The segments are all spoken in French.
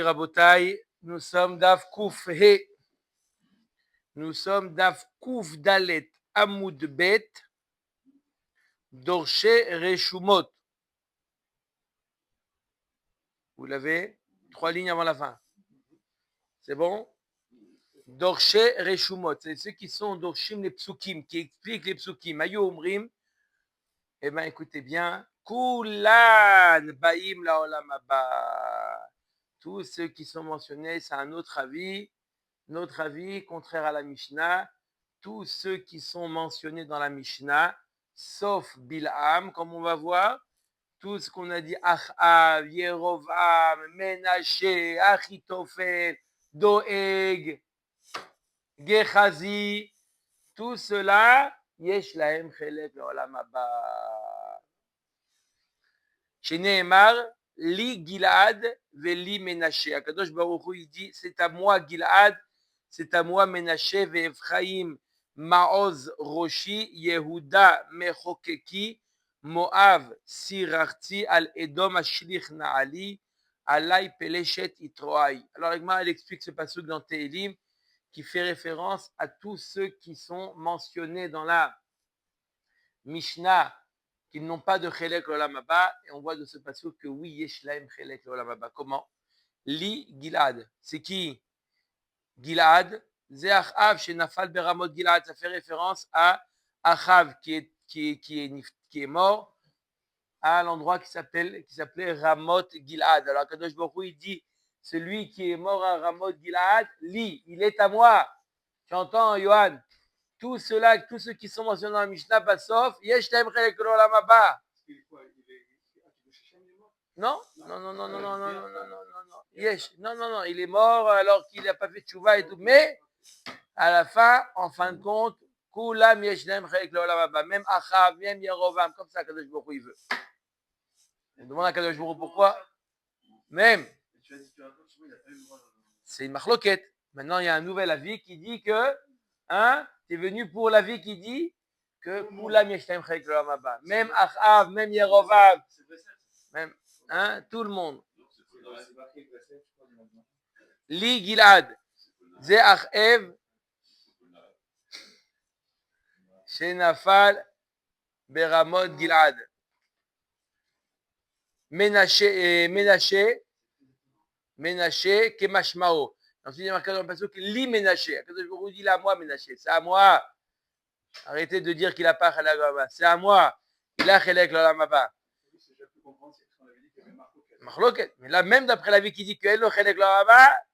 Rabotai, nous sommes Daf Kouf He. Nous sommes Daf Kouf Dalet Amoud Bet Dorshe Reshumot. Vous l'avez? 3 lignes avant la fin. C'est bon? Dorshe Reshumot. C'est ceux qui sont Dorshim les Psukim, qui expliquent les Psukim. Ayo Omrim. Eh bien, écoutez bien. Kulan Baim Laolam Haba. Tous ceux qui sont mentionnés, c'est un autre avis. Notre avis, contraire à la Mishnah, tous ceux qui sont mentionnés dans la Mishnah, sauf Bil'am, comme on va voir, tout ce qu'on a dit, Achav, Yerovam, Menaché, Achitofel, Doeg, Gehazi, tout cela, Yesh lahem chelek le'olam haba. Chez Nehemar, Li Gilad, Veli Menaché. Akadosh Baruch Hu, il dit, c'est à moi Gilad, c'est à moi Menaché, Ephraim, Maoz, Roshi, Yehuda, Mechokeki, Moav, Sirarti, Al-Edom, Ashlich Naali, Alay Peleshet Itroai. Alors, Egmar, elle explique ce passage dans Tehilim qui fait référence à tous ceux qui sont mentionnés dans la Mishnah qui n'ont pas de Chelek l'Olam Haba, et on voit de ce passage que oui, Yesh lahem Chelek l'Olam Haba. Comment? Li Gilad. C'est qui? Gilad. Ze Achav chez Nafal Beramot Gilad. Ça fait référence à Achav qui est mort à l'endroit qui s'appelait Ramot Gilad. Alors Kadosh Baruch Hu, il dit, celui qui est mort à Ramot Gilad, Li, il est à moi. Tu entends, Yohan? Tous ceux qui sont mentionnés dans la Mishnah, Bassof, Yesh lahem Chelek l'Olam Haba. Non, non. Yesh, non, il est mort alors qu'il n'a pas fait tchouva et tout. Mais, à la fin, en fin de compte, Kulam Yesh lahem Chelek l'Olam Haba. Même Achav, même Yerovam, comme ça, Kadosh Baruch Hu, il veut. On demande à Kadosh Baruch Hu pourquoi. Même. C'est une marloquette. Maintenant, il y a un nouvel avis qui dit que, tu es venu pour l'avis qui dit que Kulam Yesh lahem Chelek l'Olam Haba. Même Achav, même Yerovam, même, tout le monde. Li Gilad, Ze Achev, Shenafal, Beramot Gilad. Menaché, Kemashmao. Ensuite, il y a marqué dans le passage que Li Menaché. Quand je vous dis là, moi, Menaché, c'est à moi. Arrêtez de dire qu'il n'a pas Chelek l'Olam Haba. C'est à moi. Il a Chelek l'Olam Haba. Marloquet. Mais là, même d'après l'avis qui dit qu'il a Chelek l'Olam Haba,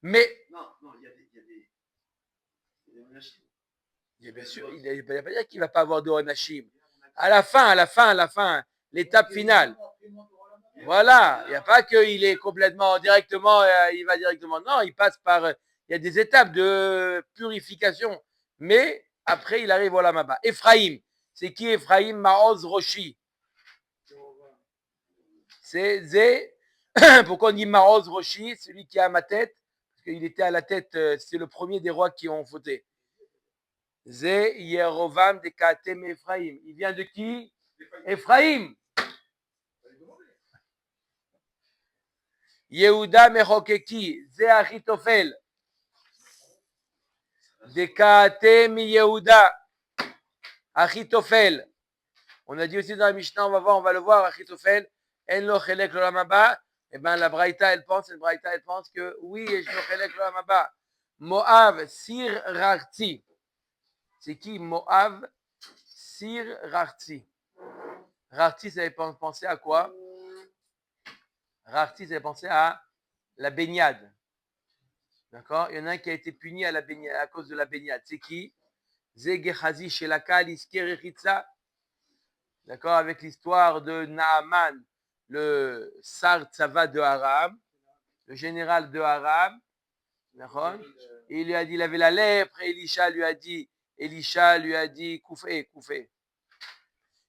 mais. Non, il y a des Menachim. Bien sûr, il ne va pas dire qu'il ne va pas avoir de Onashim. À la fin, l'étape finale. Voilà, il n'y a pas qu'il est complètement directement, il va directement. Non, il passe par. Il y a des étapes de purification. Mais après, il arrive au Lamaba. Ephraim. C'est qui Ephraim? Maoz Roshi. C'est. Pourquoi on dit Maoz Roshi? Celui qui est à ma tête. Parce qu'il était à la tête, c'est le premier des rois qui ont fauté. Zé Yerovam de Katem Ephraim. Il vient de qui? Ephraim. Yehuda Mechokeki. Zé Achitofel. De Katem Yehuda. Achitofel. On a dit aussi dans la Mishnah, on va le voir, Achitofel. En lo chelek l'olam haba. Eh bien, la Braïta, elle pense que oui, je lo chelek l'olam haba. Moav Sir Rarti. C'est qui Moav Sir Rarti? Rarti, ça avait pensé à quoi? Rarti, ça avait pensé à la baignade. D'accord? Il y en a un qui a été puni à cause de la baignade. C'est qui? Ze Gehazi Shelakal Isker Echitza. D'accord? Avec l'histoire de Naaman, le Sar Tzava de Aram, le général de Aram. D'accord? Et il lui a dit, il avait la lèpre, et Elisha lui a dit, Koufé.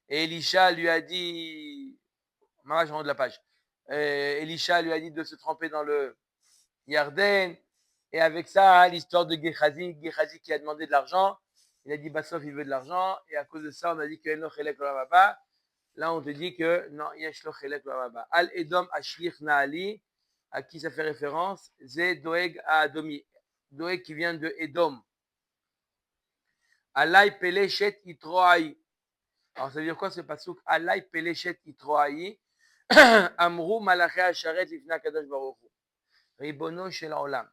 Et Elisha lui a dit, je rentre de la page. Elisha lui a dit de se tremper dans le Yarden. Et avec ça, l'histoire de Gehazi qui a demandé de l'argent. Il a dit, Bassof, il veut de l'argent. Et à cause de ça, on a dit que Eno Chelek l'Olam Haba. Là, on te dit que non, yesh lo chelek baba. Al edom ashlich naali, à qui ça fait référence? Ze doeg à Adomi. Doeg qui vient de Edom. Alay pelechet itroaï. Alors, ça veut dire quoi ce pasuk? Alay pelechet itroaï. Amrou malaché asharet lifna kadosh baruch hu. Ribono shel haolam.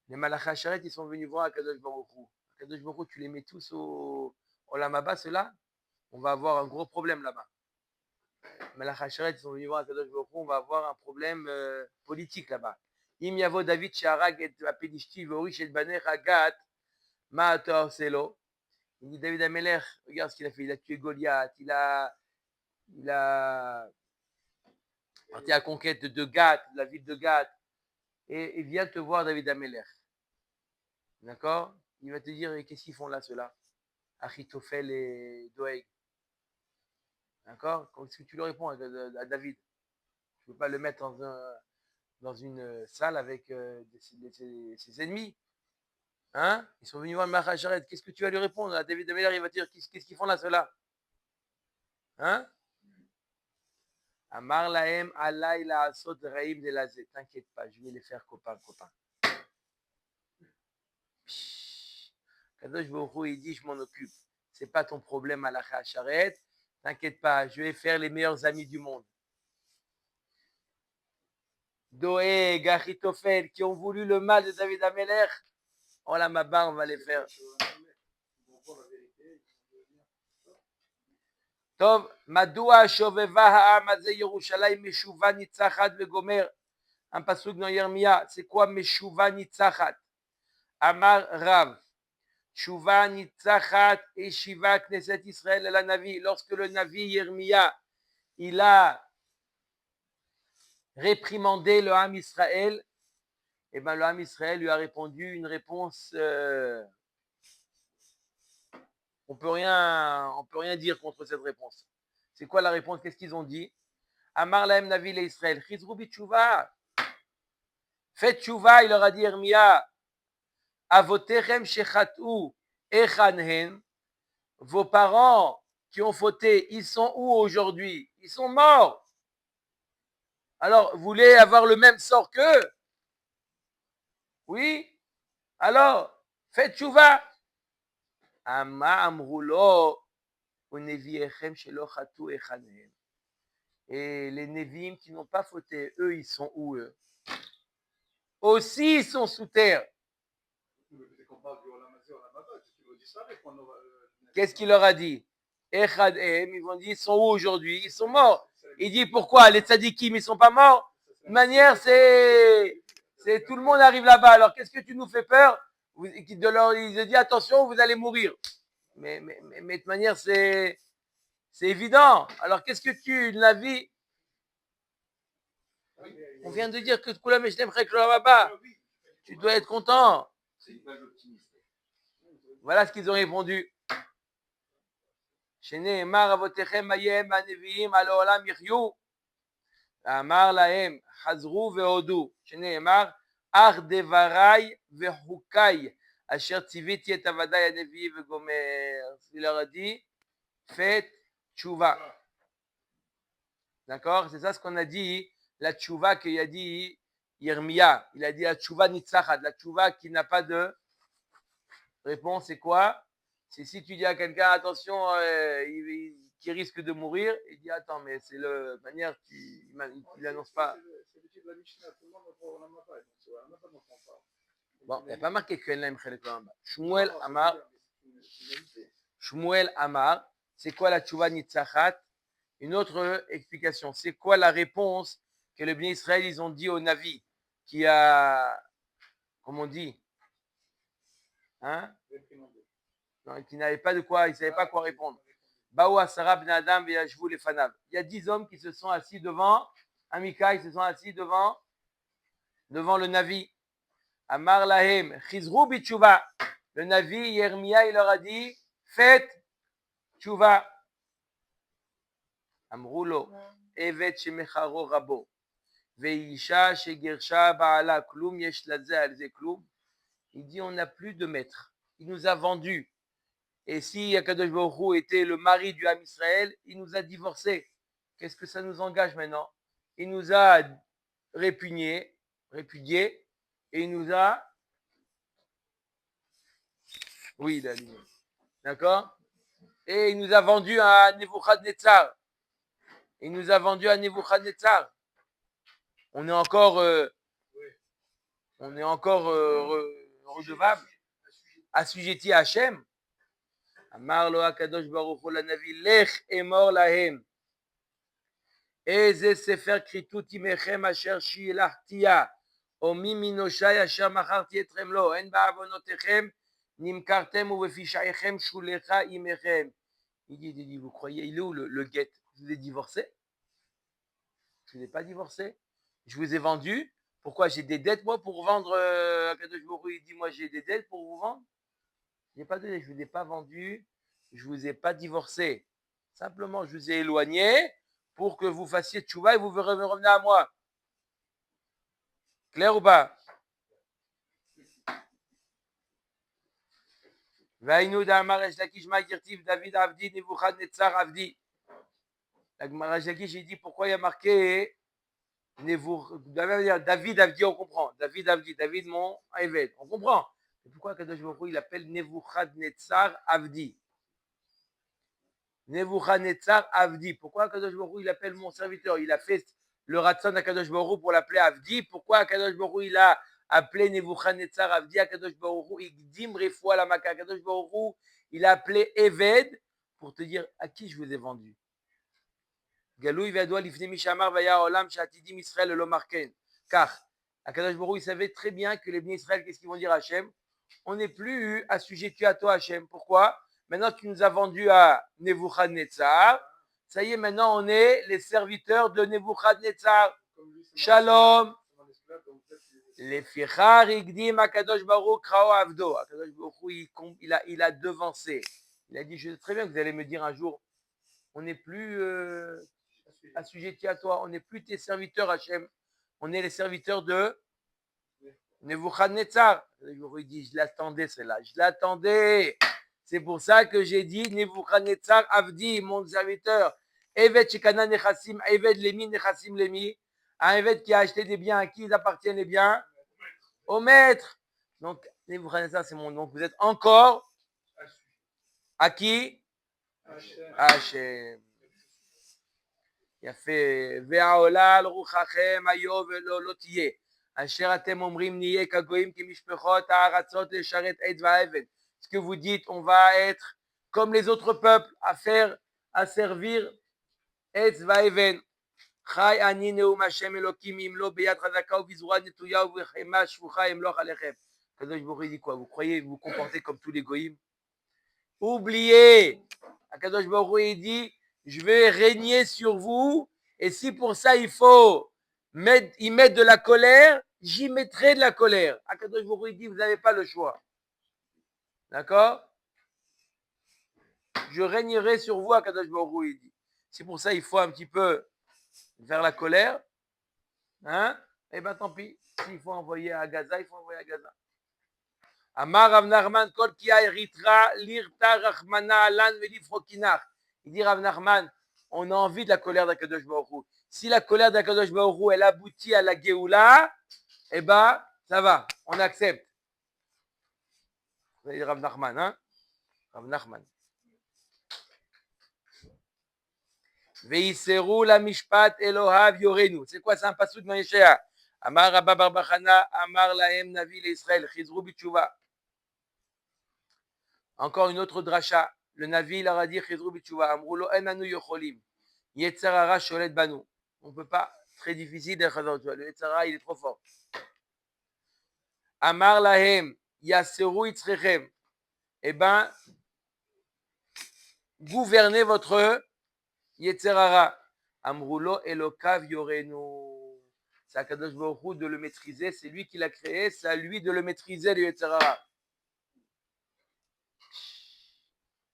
Les malaché asharet, ils sont venus voir Akadosh baruch hu. Akadosh baruch hu, tu les mets tous au Olam Haba, ceux-là, on va avoir un gros problème là-bas. Malaché asharet, ils sont venus voir Akadosh baruch hu, on va avoir un problème politique là-bas. Im yavo David sheharag et apedishti vorish et baner hagat ma ator selo. Il dit David Amelech, regarde ce qu'il a fait, il a tué Goliath, il a parti à la conquête de Gath, de la ville de Gath, et il vient te voir David Amelech. D'accord? Il va te dire, qu'est-ce qu'ils font là, ceux-là? Achitophel et Doeg. D'accord? Qu'est-ce que tu lui réponds à David? Tu ne peux pas le mettre dans une salle avec ses ennemis. Hein? Ils sont venus voir le Machacharet. Qu'est-ce que tu vas lui répondre? À David Ameller, il va te dire, qu'est-ce qu'ils font là, ceux-là? Hein? Amar lahem alay la asot raïm de la zé. T'inquiète pas, je vais les faire copain. Kadosh Baruch Hu, il dit, je m'en occupe. C'est pas ton problème à la Chacharet. T'inquiète pas, je vais faire les meilleurs amis du monde. Doeg, Achitophel, qui ont voulu le mal de David Ameller. Oh là, ma barre, on va les faire. Tov, Madoua Shoveva Ha'am Azeh Yerushalayim Meshuva Nitzachat Vegomer. Un pasuk dans Yermia. C'est quoi Meshuva Nitzachat? Amar Rav. Shuva Nitzachat et Shiva Knesset Israël la Navi. Lorsque le Navi Yermia, il a réprimandé le Ham Israël, et bien le Ham Israël lui a répondu une réponse. On peut rien dire contre cette réponse. C'est quoi la réponse? Qu'est-ce qu'ils ont dit? Amar lahem Navi le Israël. Chizru b'tshuva. Faites tchouva, il leur a dit Hermia. Avotechem shechat'u echanhen. Vos parents qui ont fauté, ils sont où aujourd'hui? Ils sont morts. Alors, vous voulez avoir le même sort qu'eux? Oui? Alors, faites tchouva. Ama amrulo. Et les Névim qui n'ont pas fauté, eux, ils sont où, eux? Aussi, ils sont sous terre. Qu'est-ce qu'il leur a dit? Ils vont dire, ils sont où aujourd'hui? Ils sont morts. Il dit, pourquoi? Les tzadikim, ils ne sont pas morts? De manière, c'est tout le monde arrive là-bas. Alors, qu'est-ce que tu nous fais peur? Il dit, attention, vous allez mourir. Mais de manière, c'est évident. Alors, qu'est-ce que la vie? On vient de dire que Koulam Eshlem Chek Baba. Tu dois être content. Voilà ce qu'ils ont répondu. שנאמר אבותיכם ההם הנביאים על העולם יחיו. אמר להם חזרו והודו. שנאמר אך דבריי וחוקיי אשר ציוויתי את עבדיי הנביאים וגומר. Il leur a dit faites tchouva. D'accord? C'est ça ce qu'on a dit. La tchouva qu'il a dit Yermia. Il a dit la tchouva nitzachat. La tchouva qui n'a pas de réponse, c'est quoi? C'est si tu dis à quelqu'un, attention, qui risque de mourir, il dit, attends, mais c'est la manière, il n'annonce pas. Bon, il n'y a pas marqué que Laim Chelek Baba. Shmuel Amar, c'est quoi la tchouva nitzachat? Une autre explication, c'est quoi la réponse que le bien Israël, ils ont dit au Navi, qui a, comment on dit, hein? Non, qui n'avait pas de quoi, il ne savait pas quoi répondre. Baou Asara Ben Adam Veyashvu Lefanav. Il y a 10 hommes qui se sont assis devant Amika, ils se sont assis devant le Navi. Amar Lahem, Chizru Bitshuva. Le Navi, Yermia, il leur a dit faites Tshuva. Amrulo, Evet Shemecharo Rabo. Veisha Shegersha Baala Klum Yesh Laze Alze Klum. Il dit on n'a plus de maître. Il nous a vendus. Et si Akadosh Baruch Hu était le mari du Ham Israël, il nous a divorcés. Qu'est-ce que ça nous engage maintenant? Il nous a répudiés, et il nous a... Oui, il a allumé. D'accord? Et il nous a vendu à Nebuchadnezzar. Il nous a vendu à Nebuchadnezzar. On est encore redevable, assujetti à Hachem. Amar lo Akadosh Baruch Hu lanavi lech emor lahem. Eze sefer kritut imechem asher shilachtia. Omi minoshai asher macharti etrem lo. En ba'avonotechem nimkartem ubefishayechem shulecha imechem. Il dit, vous croyez, il est où le guet? Je vous ai divorcé? Je ne vous ai pas divorcé. Je vous ai vendu. Pourquoi? J'ai des dettes, moi, pour vendre. Akadosh Baruch Hu, il dit, moi, j'ai des dettes pour vous vendre. Je pas donné, je ne vous ai pas vendu. Je ne vous ai pas divorcé. Simplement, je vous ai éloigné pour que vous fassiez tchouva et vous revenez à moi. Clair ou pas? Vaïnou d'Amar Eshtakish Ma'girtif David Avdi Nebuchadnezzar Avdi. La Gemara Eshtakish, il dit pourquoi il y a marqué David Avdi, on comprend. David Avdi, David mon Eved, on comprend. Mais pourquoi Kadosh Baruch Hu, il appelle Nebuchadnezzar Avdi? Nebuchadnezzar Avdi. Pourquoi Kadosh Baruch Hu, il appelle mon serviteur? Il a fait le Ratson à Kadosh Baruch Hu pour l'appeler Avdi. Pourquoi Kadosh Baruch Hu, il a appelé Nebuchadnezzar Avdi à Kadosh Baruch Hu? Igdim Refoua la Maka. Kadosh Baruch Hu, il a appelé Eved pour te dire à qui je vous ai vendu. Galou Vadua Lifne Mishamar Vaya Olam Shatidim Israël lo marken. Car Akadosh Baruch Hu, il savait très bien que les bénis Israël, qu'est-ce qu'ils vont dire à Hachem? On n'est plus assujetti à toi, Hachem. Pourquoi? Maintenant, tu nous as vendu à Nebuchadnezzar. Ça y est, maintenant, on est les serviteurs de Nebuchadnezzar. Shalom. Les Fichar Igdim Akadosh Baruch Krao Avdo. Akadosh Baruch Hu, il a devancé. Il a dit, je sais très bien que vous allez me dire un jour, on n'est plus assujetti à toi, on n'est plus tes serviteurs, Hachem. On est les serviteurs de Nebuchadnezzar. Il dit, je l'attendais, celle-là, je l'attendais. C'est pour ça que j'ai dit Nebuchadnezzar Avdi, mon serviteur. Evet Shekana Nechassim, Evet Lemi Nechassim Lemi. Un Evet qui a acheté des biens, à qui ils appartiennent les biens? Au maître. Donc, Nebuchadnezzar, c'est mon nom. Vous êtes encore à qui? Hachem. יפה, והעולה על רוחכם היו ולא לא תהיה, אשר אתם אומרים נהיה כגויים כמשפחות הארצות לשרת עץ ואבן. Ce que vous dites, on va être comme les autres peuples, à servir עץ ואבן. חי אני נאום השם אלוקים אם לא ביד חזקה ובזרוע נטויה ובחמה שפוכה ימלוך עליכם. הקדוש ברוך הוא dit quoi? Vous croyez vous comportez comme tous les goïms? Oubliez. הקדוש ברוך הוא dit je vais régner sur vous, et si pour ça il faut y mettre de la colère, j'y mettrai de la colère. Akadosh Baruch Hu dit, vous n'avez pas le choix. D'accord? Je régnerai sur vous, Akadosh Baruch Hu dit. Si pour ça il faut un petit peu faire la colère, hein? Eh bien tant pis. S'il faut envoyer à Gaza, il faut envoyer à Gaza. Amar Rav Nachman, Kol Kia Eritra, Lirta Rachmana Alan Velifrokinach. Il dit Rav Nachman, on a envie de la colère d'Akadosh Baruch Hu. Si la colère d'Akadosh Baruch Hu, elle aboutit à la Géoula, eh ben, ça va, on accepte. Vous allez dire Rav Nachman, hein? Rav Nachman. Veiseru la mishpat Elohav yorenu. C'est quoi, c'est un passouk dans Yeshaya? Amar Rabba Barbachana, Amar Lahem Navi l'Israël, Chizru Bitshuva. Encore une autre dracha. Le Navi, il a dit Chizru Bitshuva. Amroulo enanu yocholim. Yetzarara sholet banu. On ne peut pas, très difficile d'être dans le Yetzarara, il est trop fort. Amar lahem yaseru itzrechem. Eh ben, gouvernez votre Yetzarara. Amroulo elokav yorenu. C'est à Kadosh Baruch Hu de le maîtriser, c'est lui qui l'a créé, c'est à lui de le maîtriser, le Yetzarara.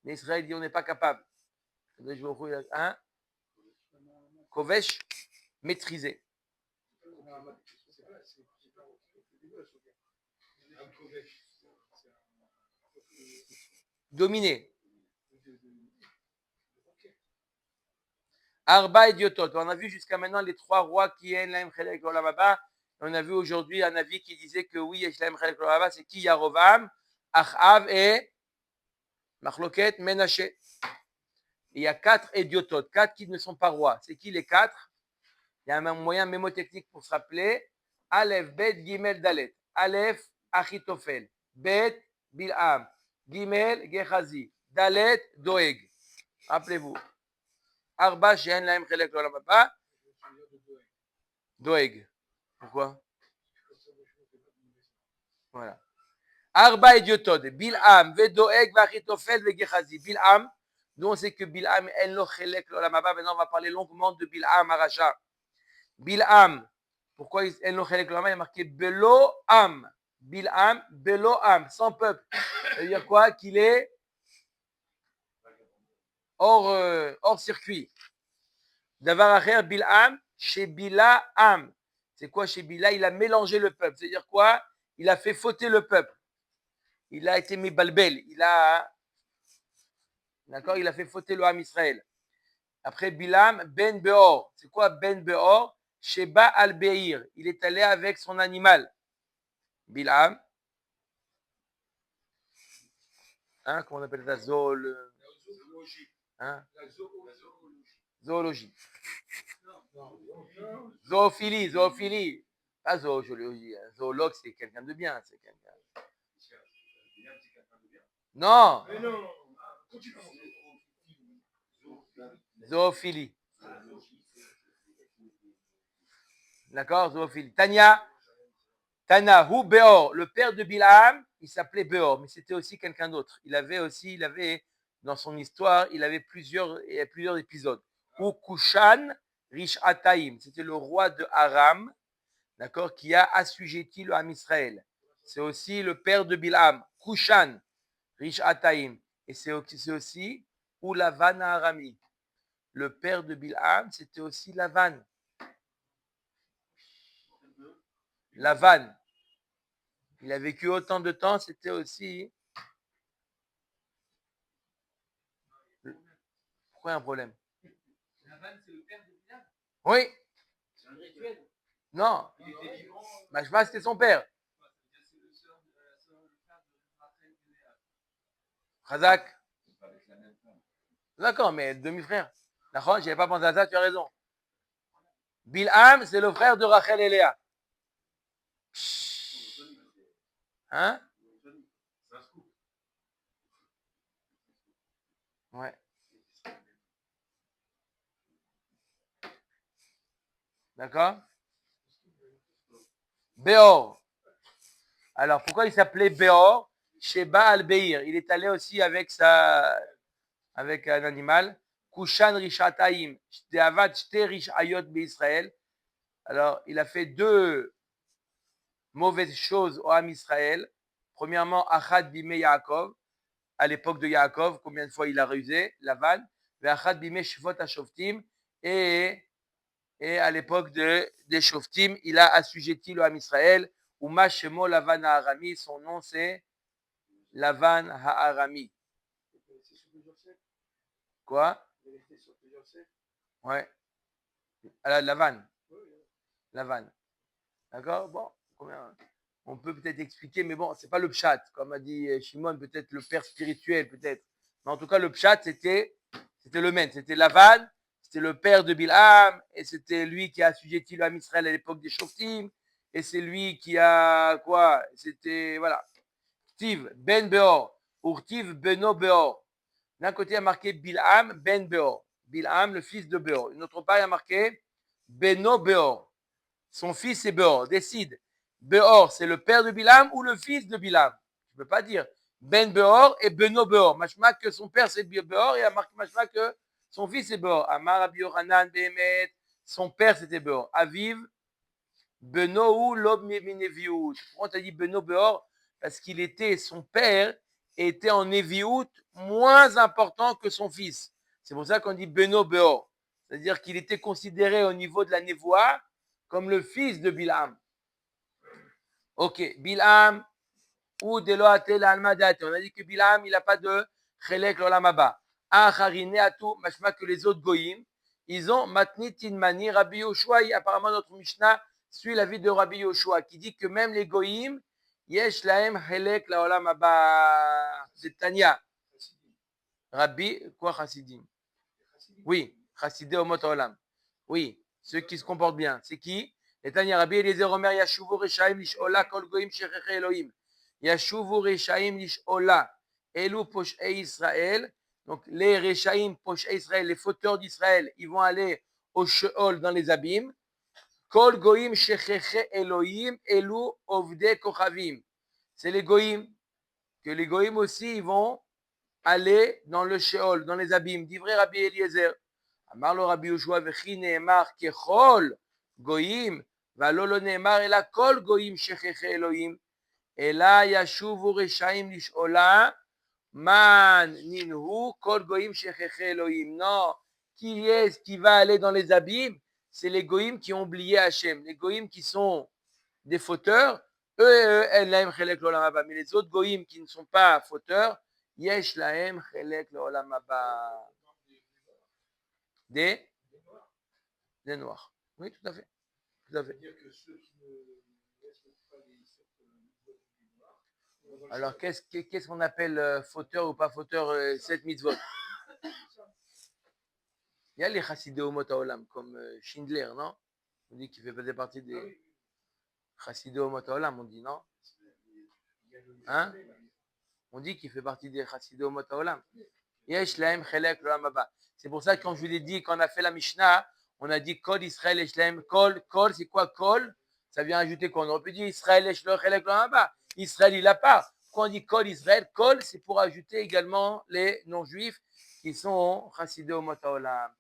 Mais Israël dit on n'est pas capable. Kadosh Baruch Hu, hein? Kovesh, maîtriser. Dominer. Arba idiotot. On a vu jusqu'à maintenant les 3 rois qui aiment la Chelek l'Olam Haba. On a vu aujourd'hui un avis qui disait que oui, Yesh Lahem Chelek l'Olam Haba, c'est qui? Yarovam, Achav et Machloket, Menaché. Il y a 4 idiotot, 4 qui ne sont pas rois. C'est qui les 4? Il y a un moyen mémotechnique pour se rappeler. Aleph, Bet, Gimel, Dalet. Aleph, Achitofel. Bet, Bil'am. Gimel, Gehazi. Dalet, Doeg. Rappelez-vous. Arba, She'en Lahem Chelek l'Olam Haba. Doeg. Pourquoi? Voilà. Arba idiotot. Bil'am, Vedoeg, Vachitofel, Vegehazi. Bil'am. Nous, on sait que Bil'am, En lo Chelek l'Olam Haba. Maintenant, on va parler longuement de Bil'am, Aracha. Bil'am. Pourquoi il y a marqué Belo Am? Bil'am, Belo Am, sans peuple. Ça veut dire quoi? Qu'il est hors circuit. Davar acher Bil'am, chez Bila Am. C'est quoi chez Bila? Il a mélangé le peuple. C'est-à-dire quoi? Il a fait fauter le peuple. Il a été mis balbel. D'accord? Il a fait fauter le Ham Israël. Après Bilam, Ben Beor. C'est quoi Ben Beor? Sheba al-Beir. Il est allé avec son animal. Bilam. Hein, comment on appelle ça? Hein? Zoologie. Zoophilie. Pas zoologie. Zoologue, c'est quelqu'un de bien. C'est quelqu'un. Non. Zoophilie. D'accord? Zoophilie. Tana, ou Beor, le père de Bilam, il s'appelait Beor, mais c'était aussi quelqu'un d'autre. Il avait, dans son histoire, il avait plusieurs épisodes. Ou Kushan Rish Ataim, c'était le roi de Aram, d'accord, qui a assujetti le Ham Israël. C'est aussi le père de Bilam, Kushan Rish Ataim. Et c'est aussi ou Lavan Arami. Le père de Bilam, c'était aussi Lavan. Lavan. Il a vécu autant de temps, c'était aussi. Pourquoi un problème? Lavan, c'est le père de Bilam? Oui. C'est un rituel. Non. Machma, c'était son père. Razak. D'accord, mais demi-frère. D'accord, je n'avais pas pensé à ça, tu as raison. Bilham, c'est le frère de Rachel et Léa. Hein? Ouais. D'accord? Béor. Alors, pourquoi il s'appelait Béor? Sheba al-Beir. Il est allé aussi avec un animal. Kushan Rishataim. Deavad Shte Rishayot Israël. Alors, il a fait 2 mauvaises choses au Ham Israël. Premièrement, Achad Bimé Yaakov. À l'époque de Yaakov, combien de fois il a rusé? Lavan. Achad Bimé Shvot HaShoftim. Et à l'époque des Shoftim, il a assujetti le Ham Israël. Uma Shemo Lavan Ha'arami. Son nom, c'est Lavan Ha'arami. Quoi? Ouais. Alors, Lavan. D'accord? Bon, on peut peut-être expliquer, mais bon, c'est pas le pshat. Comme a dit Shimon, peut-être le père spirituel, peut-être. Mais en tout cas, le pshat, c'était le même. C'était Lavan, c'était le père de Bilham, et c'était lui qui a assujetti le Ham Israël à l'époque des Shoftim, et c'est lui qui a, quoi? C'était, voilà. Tiv, Ben Beor, Urtiv, Beno Beor. D'un côté, il y a marqué Bilham, Ben Beor. Bilham, le fils de Beor. Une autre part, il y a marqué Beno Beor. Son fils c'est Beor. Décide. Beor, c'est le père de Bilam ou le fils de Bilam? Je ne peux pas dire. Ben Beor et Beno Beor. Machma que son père c'est Beor et machma que son fils c'est Beor. Amar Rabbi Yochanan Behemet. Son père c'était Beor. Aviv, Beno ou Lob Mineviut. Pourquoi on t'a dit Beno Beor? Parce son père était en Neviut moins important que son fils. C'est pour ça qu'on dit Beno Beor. C'est-à-dire qu'il était considéré au niveau de la névoie comme le fils de Bilham. Ok, Bilham ou de l'oatel almadate. On a dit que Bilham, il n'a pas de chelek l'olam haba. Acharine atou, machma que les autres goyim, Ils ont Matnit Inmani, Rabbi Yoshua, apparemment notre Mishnah suit l'avis de Rabbi Yoshua, qui dit que même les Goïm, Yesh Lahem Helek Laolam Abba, c'est Tanya. Rabbi, quoi Chassidim? Oui, Chassidé Omot Olam. Oui, ceux qui se comportent bien. C'est qui? Et Tanya Rabbi Eliezer Omer Yashuvu Reshaim Lishola Kol Goïm Shecheche Elohim. Yashuvu Reshaim Lishola Elu Posh'ei Israël. Donc les Reshaim Posh'ei Israël, les fauteurs d'Israël, ils vont aller au Sheol dans les abîmes. Kol Goïm Shecheche Elohim Elu Ovde Kochavim. C'est les Goïm. Que les Goïm aussi, ils vont aller dans le Sheol, dans les abîmes. Divrei Rabbi Eliezer. Amar lo Rabbi Yoshua vechi neemar kechol goyim, valo lo neemar ela kol goyim shecheche Elohim, ela yashuvu reshaim lishola, man ninhu kol goyim shecheche Elohim. Non, qui est-ce qui va aller dans les abîmes? C'est les goyim qui ont oublié Hachem, les goyim qui sont des fauteurs, eux, en lahem chelek l'olam haba. Mais les autres goyim qui ne sont pas fauteurs, yesh lahem chelek l'olam haba. Des noirs. Oui, tout à fait. Tout à fait. Alors, qu'est-ce qu'on appelle fauteur ou pas fauteur cette mitzvot? Il y a les chassidé Omot Haolam, comme Schindler, non? On dit qu'il fait partie des chassidé Omot Haolam, on dit, non? Hein? On dit qu'il fait partie des chassidé Omot Haolam. Yesh lahem chelek l'olam haba. C'est pour ça que quand je vous l'ai dit, quand on a fait la Mishnah, on a dit Kol Israël Yesh lahem. Kol, c'est quoi Kol? Ça vient ajouter quoi? On aurait pu dire Israël Yesh lo chelek l'olam haba. Israël, il n'a pas. Quand on dit Kol Israël, Kol, c'est pour ajouter également les non-juifs qui sont chassidé Omot Haolam.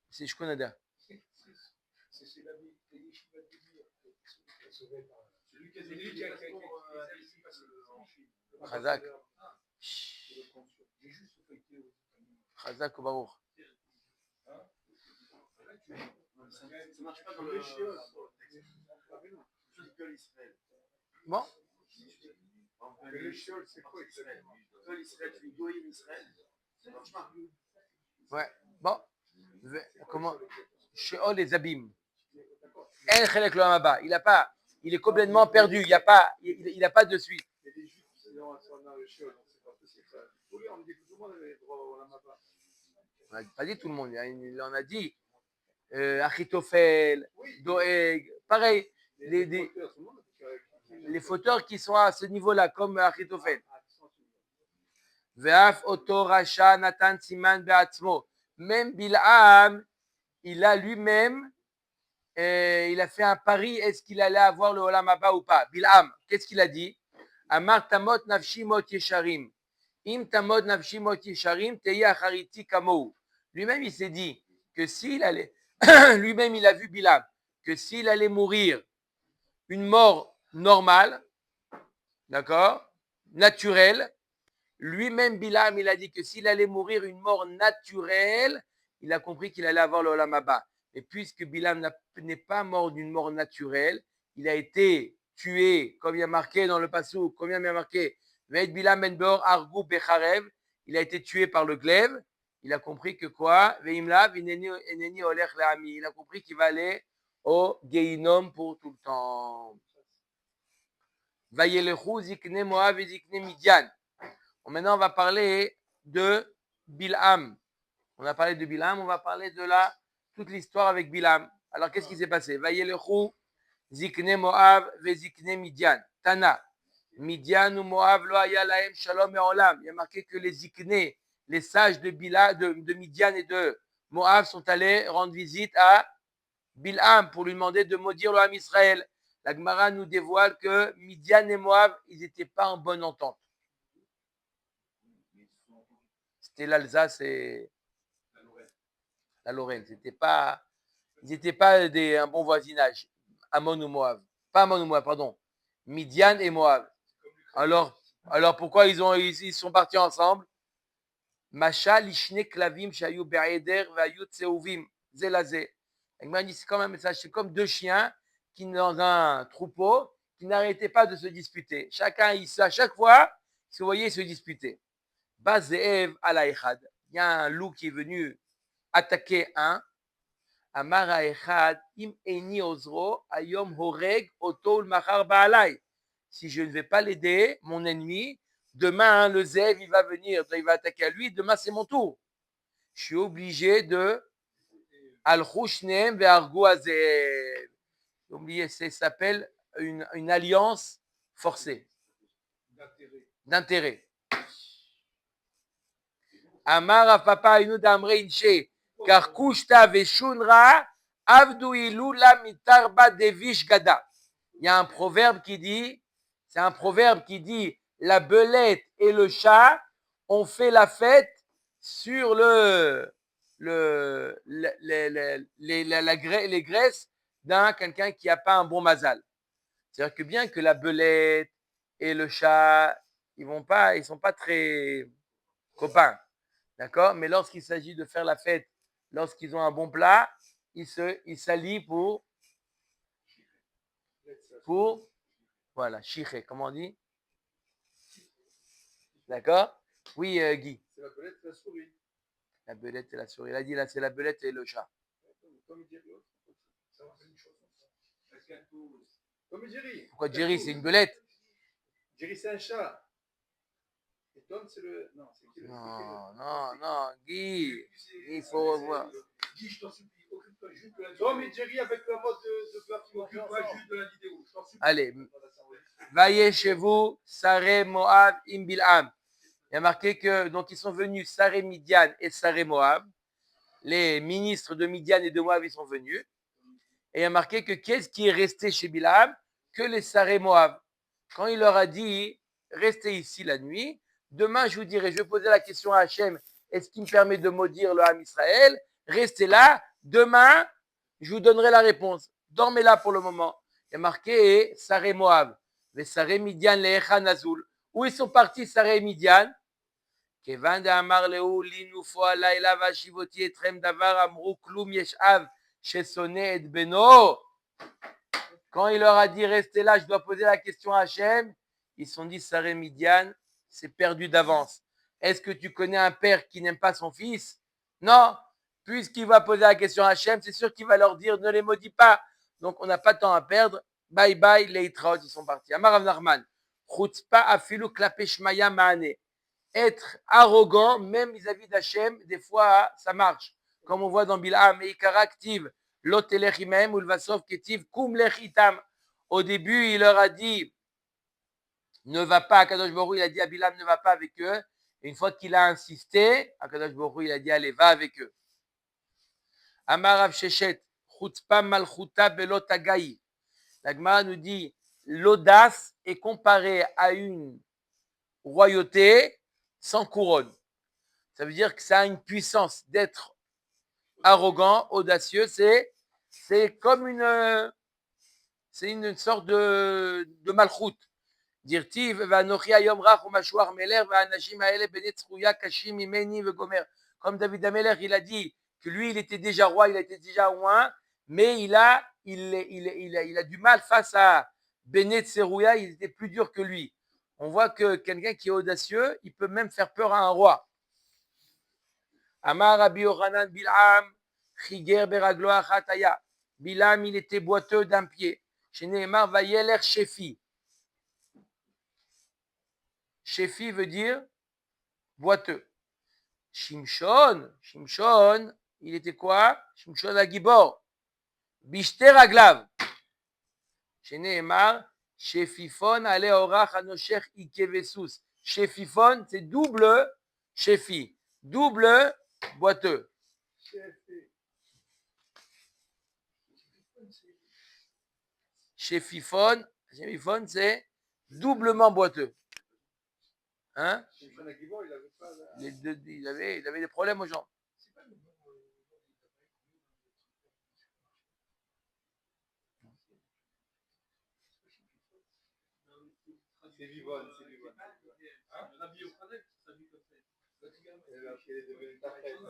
C'est Shkunada. Chazak. Chazak ou Baruch. Ça marche pas dans le Sheol. Bon. Le Sheol, c'est quoi exactement? L'Israël, tu dis Goïm Israël. Ça marche pas. Ouais. Bon. Comment? Sheol les abîmes. El chelek l'olam haba. Il a pas. Il est complètement perdu. Il n'a pas de suite. Et les Juifs, sinon, sont dans le Sheol. C'est pas possible. Oui, on dit que tout le monde avait droit au Olam Haba. On n'a pas dit tout le monde. On a dit Achitophel, Doeg. Pareil. Les fauteurs qui sont à ce niveau-là, comme Achitophel. Ve'af oto rasha natan siman be'atzmo. Même Bil'am, il a lui-même, il a fait un pari, est-ce qu'il allait avoir le Olam Haba ou pas? Bil'am, qu'est-ce qu'il a dit? Amar tamot nafshi mot yesharim. Im tamot nafshi mot yesharim, teya achariti kamou. Lui-même, il s'est dit que s'il allait, lui-même, il a vu Bil'am, que s'il allait mourir une mort normale, d'accord, naturelle, lui-même Bil'am, il a dit que s'il allait mourir une mort naturelle, il a compris qu'il allait avoir le Olam Haba. Et puisque Bil'am n'est pas mort d'une mort naturelle, il a été tué, comme il y a marqué dans le Passouk, comme il y a marqué, Ve'et Bil'am ben Beor argu becharev, il a été tué par le glaive. Il a compris que quoi? Ve'imlav eneni olech le'ami. Il a compris qu'il va aller au Gehinom pour tout le temps. Vayelechu zikne Moav et zikne Midian. Maintenant, on va parler de Bil'am. On a parlé de Bil'am, on va parler de toute l'histoire avec Bil'am. Alors, qu'est-ce qui s'est passé? Vayelechu, Zikne Moav, ve Zikne Midian. Tana. Midian ou Moav, lo haya lahem shalom me'olam. Il y a marqué que les Zikne, les sages de Midian et de Moav sont allés rendre visite à Bil'am pour lui demander de maudire le Ham Israël. La Gemara nous dévoile que Midian et Moav, ils n'étaient pas en bonne entente. C'était l'Alsace et la Lorraine. Ils n'étaient pas un bon voisinage. Ammon ou Moab. Pas Ammon ou Moab, pardon. Midian et Moab. Alors pourquoi ils sont partis ensemble? Masha lishne klavim shayu be'eder va'yu tseuvim zelazé. C'est comme un message, c'est comme deux chiens qui dans un troupeau qui n'arrêtaient pas de se disputer. À chaque fois, vous voyez, se disputer. Bazeev ala echad. il y a un loup qui est venu attaquer un. Amar ha'echad im eni ozro ayom horeg oto ulmachar ba'alai. Si je ne vais pas l'aider, mon ennemi, demain, le zève, il va venir, il va attaquer à lui, demain, c'est mon tour. Je suis obligé de al-chushnem ve'argu azev. Oubliez, ça s'appelle une alliance forcée d'intérêt. Amar afapa inu damre inche car kushta veshunra avdu ilula mitarba devish gada. Il y a un proverbe qui dit, c'est un proverbe qui dit, la belette et le chat ont fait la fête sur les graisses d'un quelqu'un qui n'a pas un bon mazal. C'est-à-dire que bien que la belette et le chat, ils sont pas très copains, d'accord? Mais lorsqu'il s'agit de faire la fête, lorsqu'ils ont un bon plat, ils s'allient pour voilà, chiché, comment on dit? D'accord? Oui, Guy. C'est la belette et la souris. La belette et la souris. Il a dit là, c'est la belette et le chat. Comme Jerry, ça va faire une chose. Comme Jerry. Pourquoi Jerry, c'est une belette? Jerry, c'est un chat. Et Tom, c'est le. Non, c'est qui le. Non, Guy. Il faut revoir. Guy, je t'en supplie, occupe-toi juste de la vidéo. Tom et Jerry avec la mode de peur qui occupe-toi juste de la vidéo. Je t'en supplie. Allez. Vaillez chez vous, Saré Moab, Imbilham. Il y a marqué que, donc, ils sont venus, Saré Midian et Saré Moab. Les ministres de Midian et de Moab, ils sont venus. Et il y a marqué que qu'est-ce qui est resté chez Bilham? Que les Saré Moab. Quand il leur a dit, restez ici la nuit, demain je vous dirai, je vais poser la question à Hachem, est-ce qu'il me permet de maudire le Ham Israël? Restez là, demain je vous donnerai la réponse. Dormez là pour le moment. Il y a marqué Saré Moab, les Saré Midian, les Echan Azul. Où ils sont partis, Saré Midian? Kevan de Amar Leu, Linufo Alayla Vashivoti Etrem Davar Amrou Klum Yeshav. Chez Sonné et Beno, quand il leur a dit restez là, je dois poser la question à Hachem, ils se sont dit Saré Midian, c'est perdu d'avance. Est-ce que tu connais un père qui n'aime pas son fils? Non, puisqu'il va poser la question à Hachem, c'est sûr qu'il va leur dire ne les maudis pas. Donc on n'a pas de temps à perdre. Bye bye, les Itraot, ils sont partis. Amar Rav Nachman, Chutzpa afilu klape shmaya maane. Être arrogant, même vis-à-vis d'Hachem, des fois ça marche. Comme on voit dans Bilham, Meikara active, Lotelech imem, Ulvasov ketiv, kum lech itam. Au début, il leur a dit, ne va pas, Akadosh Baruch Hu, il a dit à Bilham, ne va pas avec eux. Et une fois qu'il a insisté, Akadosh Baruch Hu, il a dit, allez, va avec eux. Amar Rav Sheshet, Chutzpa malchuta belot agaï. La Gemara nous dit, l'audace est comparée à une royauté sans couronne. Ça veut dire que ça a une puissance d'être arrogant, audacieux, c'est comme une sorte de malchoute. Dirtiv vanochi ayom rach umashuach meler vaanashim haele benet tzruya kashim imeni vegomer. Comme David Ameler, il a dit que lui, il était déjà roi, il était déjà roi, mais il a du mal face à Benet Tzerouya, il était plus dur que lui. On voit que quelqu'un qui est audacieux, il peut même faire peur à un roi. Amar Rabbi Yochanan Bilham, Chiger beraglo achataya. Bilham, il était boiteux d'un pied. Chez Nehemar, Vayeler Shefi. Shefi veut dire boiteux. Shimshon, il était quoi? Shimshon Agibor. Bishter Aglav. Chez Nehemar, Shefifon, ale orach anoshech ikevesus. Shefifon, c'est double Shefi. Double boiteux. Shefifon, c'est doublement boiteux. Hein? Il avait des problèmes aux gens. C'est Vivonne.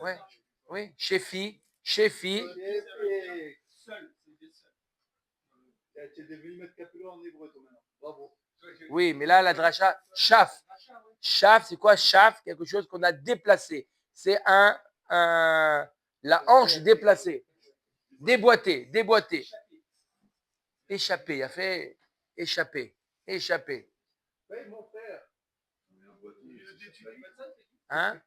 Ouais, oui, Shefi. Seul, tu es devenu mettre capello en hébreu, toi, maintenant. Bravo. Oui, mais là, la dracha, chaf. Chaf, c'est quoi chaf? Quelque chose qu'on a déplacé. c'est la hanche déplacée. Déboîté. Échappé, il a fait échappé. Oui, mon frère. Hein?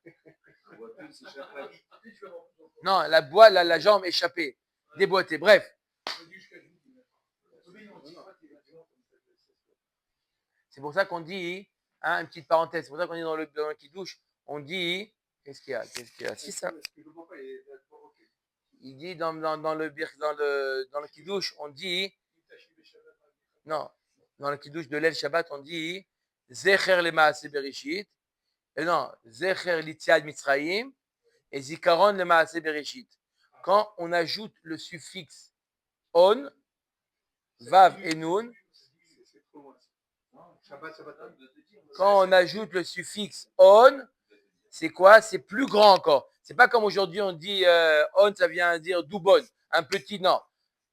Non, la jambe échappée. Déboîté. Bref. C'est pour ça qu'on dit, hein, une petite parenthèse, c'est pour ça qu'on dit dans le Kiddush, on dit, qu'est-ce qu'il y a? Si ça. Il dit dans le Kiddush, on dit, non, dans le Kiddush de l'El Shabbat, on dit, Zecher le Maaseh Bereshit, et non, Zecher l'Itziad Mitzrayim, et Zikaron le Maaseh Bereshit. Quand on ajoute le suffixe on, Vav et Nun, quand on ajoute le suffixe on, c'est quoi? C'est plus grand encore. C'est pas comme aujourd'hui on dit on, ça vient dire doubon, un petit non.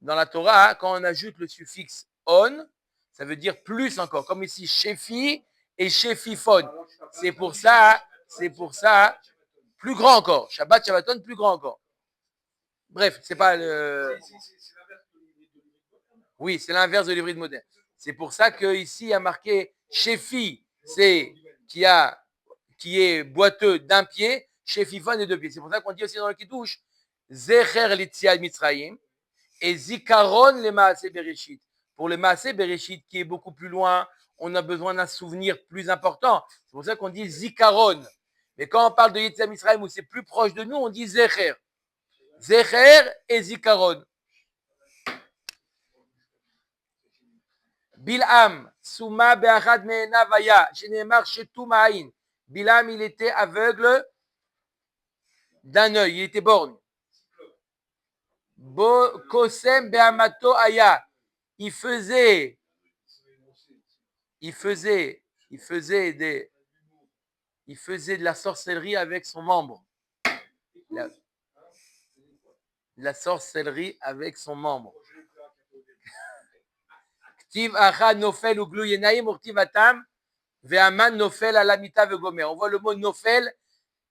Dans la Torah, quand on ajoute le suffixe on, ça veut dire plus encore. Comme ici, shefi et shefifon. C'est pour ça, plus grand encore. Shabbat, Shabbaton, plus grand encore. Bref, c'est pas le. Oui, c'est l'inverse de l'hybride moderne. C'est pour ça qu'ici, il y a marqué shefi, c'est qui est boiteux d'un pied, shefifon de deux pieds. C'est pour ça qu'on dit aussi dans le Kiddush, Zecher l'Itziad Mitzrayim et Zikaron le Maaseh Bereshit. Pour le Maaseh Bereshit qui est beaucoup plus loin, on a besoin d'un souvenir plus important. C'est pour ça qu'on dit Zikaron. Mais quand on parle de Yetziat Mitzrayim où c'est plus proche de nous, on dit Zecher. Zecher et Zikaron. Bilham, Souma Be'achad Me'enavaya, Shenemar Shetu Ma'ain. Bilham, il était aveugle d'un œil, il était borgne. Kosem Be'amato Aya, il faisait de la sorcellerie avec son membre. La sorcellerie avec son membre. Ktiv Acha Nofel Uglu Yenaim Urtiv Atam Ve'aman Nofel Alamita Vegomer. On voit le mot Nofel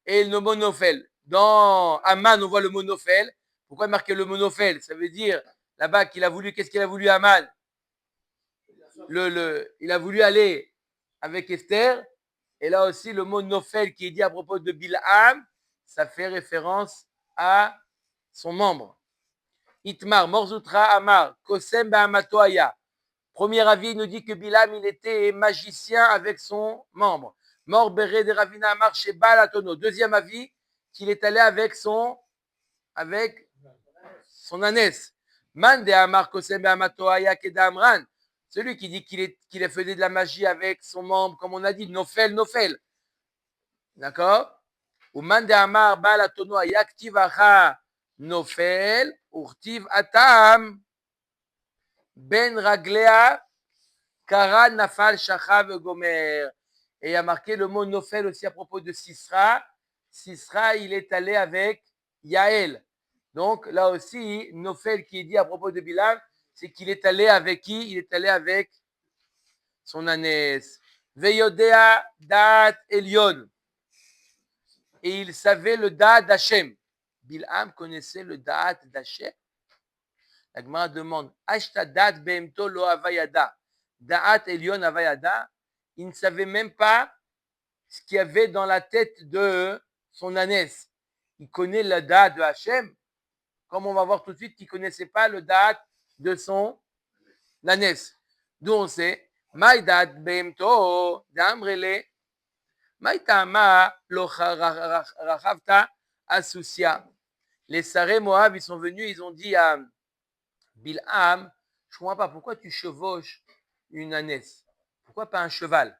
et le mot Nofel. Dans Aman, on voit le mot Nofel. Pourquoi marquer le mot Nofel? Ça veut dire là-bas qu'est-ce qu'il a voulu Aman? Il a voulu aller avec Esther. Et là aussi, le mot Nofel qui est dit à propos de Bilham, ça fait référence à son membre. Itmar, Morzoutra, Amar, Kosem Ba'amato Aya. Premier avis, il nous dit que Bilham, il était magicien avec son membre. Mor Bere de Ravina Amar chez Balatono. Deuxième avis, qu'il est allé avec son ânesse. Man de Amar Kosem Ba'amato Aya Kedamran. Celui qui dit qu'il a fait de la magie avec son membre, comme on a dit, Nofel. D'accord? Ou man de Amar Balatono Aya Ktivacha Nofel, Urtiv Atam. Ben Raglea, Kara Nafal Shachav Gomer. Et il y a marqué le mot Nofel aussi à propos de Sisra. Sisra, il est allé avec Yaël. Donc là aussi, Nofel qui est dit à propos de Bilham, c'est qu'il est allé avec qui? Il est allé avec son ânesse. Veyodea Da'at Elion. Et il savait le Da'at d'Hachem. Bilham connaissait le Da'at d'Hachem. La Gemara demande, Ashta dat behemto lo avayada. Da'at Elion avayada. Il ne savait même pas ce qu'il y avait dans la tête de son ânesse. Il connaît le Da'at de Hachem. Comme on va voir tout de suite qu'il ne connaissait pas le Da'at de son ânesse. D'où on sait, Maïdat behemto d'amrele. Maïtama lo rachavta asusia. Les Saré Moab, ils sont venus, ils ont dit à Bilham, je ne comprends pas, pourquoi tu chevauches une ânesse? Pourquoi pas un cheval?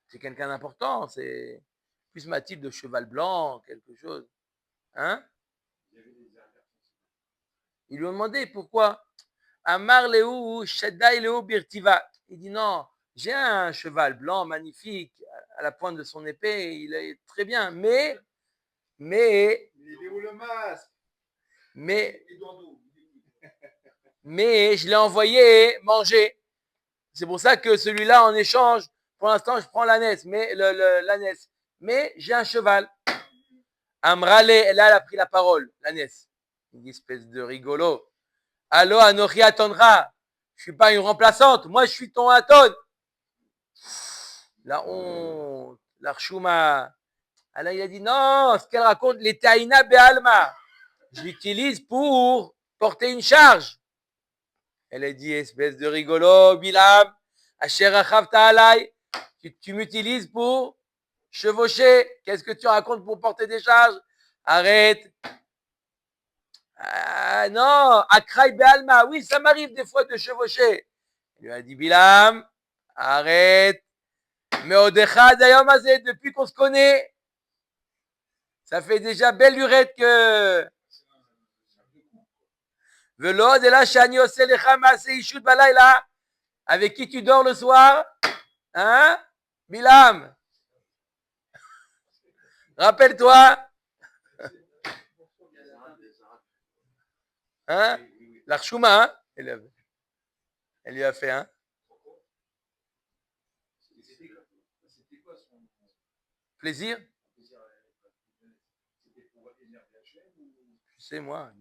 C'est quelqu'un d'important, c'est plus ma-t-il de cheval blanc, quelque chose. Hein? Ils lui ont demandé pourquoi. Amar Léou, Shaddai Léou Birtiva. Il dit non, j'ai un cheval blanc magnifique à la pointe de son épée, il est très bien, mais. Il est où le masque? Mais je l'ai envoyé manger. C'est pour ça que celui-là, en échange, pour l'instant, je prends l'ânesse, mais l'ânesse. Mais j'ai un cheval. Amrale, et là, elle a pris la parole, l'ânesse. Une espèce de rigolo. Allo, Anochi attendra. Je suis pas une remplaçante. Moi, je suis ton Aton. La honte. L'Archouma. Alors, il a dit non, ce qu'elle raconte, les Taïna Be'alma. Je l'utilise pour porter une charge. Elle a dit, espèce de rigolo, Bilam. Asher Achavta Alay. Tu m'utilises pour chevaucher. Qu'est-ce que tu racontes pour porter des charges? Arrête. Ah non, Akraï Be'alma. Oui, ça m'arrive des fois de chevaucher. Il lui a dit, Bilam, arrête. Mais Odecha Dayom Azé, depuis qu'on se connaît, ça fait déjà belle lurette que. Velod et là, Shani Oselecha Maase Ishut Balayla. Avec qui tu dors le soir? Hein? Bilam. Rappelle-toi. Hein? L'Archouma, hein? Elle lui a fait, hein? Plaisir? Je sais, moi.